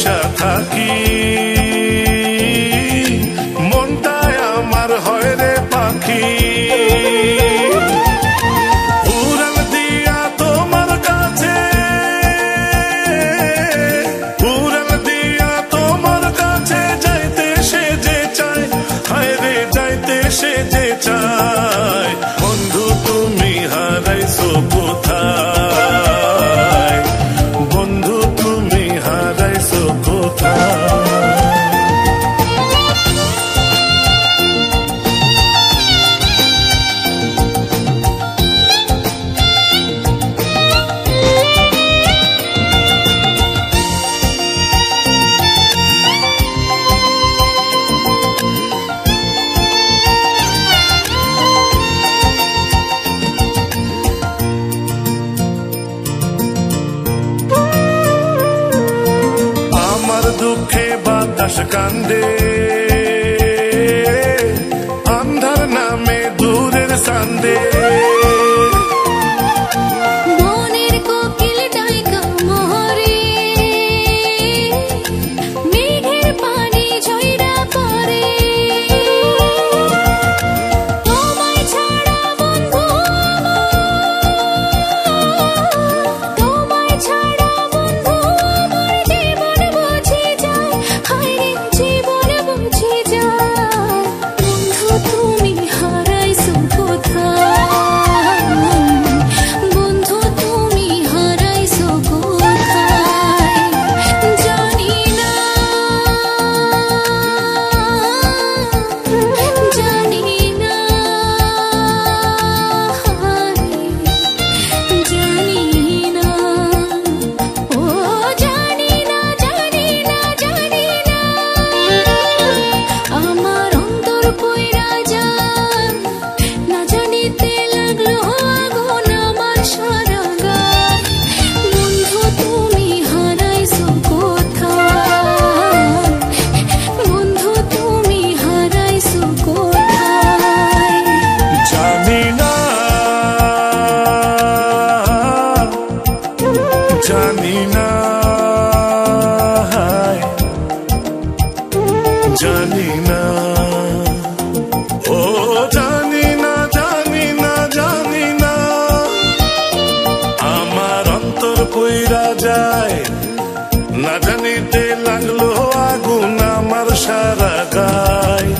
বৈশা থাকি মনটায় আমার হয় রে পাখি উড়াল দিয়া তোমার কাছে উড়াল দিয়া তোমার কাছে যাইতে সে যে চায় হায় রে যাইতে সে যে চায় বন্ধু তুমি হারাইছো কোথায় বন্ধু তুমি হারাইছো কোথায় দুঃখে বাতাস কান্দে আন্ধার নামে দূরের সান্দে মনের কোকিল ডাইকা মহরে মেঘের পানি ঝইরা পড়ে তোমায় ছাড়া বন্ধু তোমায় ছাড়া বন্ধু আমার জীবন বুঝে যায় হায় রে জীবন বুঝে যায় বন্ধু তুমি হারাইছো কোথায় বন্ধু তুমি হারাইছো কোথায় জানি না জানি না জানি না ও জানি না জানি না জানি না আমার অন্তর কইরা যায় না জানিতে লাগলো আগুন আমার সারা গায় বন্ধু তুমি হারাইছো কোথায় বন্ধু তুমি হারাইছো কোথায় জানি না জানি না জানি না ও জানি না জানি না জানি না আমার অন্তর কইরা যায় না জানিতে লাগলো আগুন আমার সারা গায়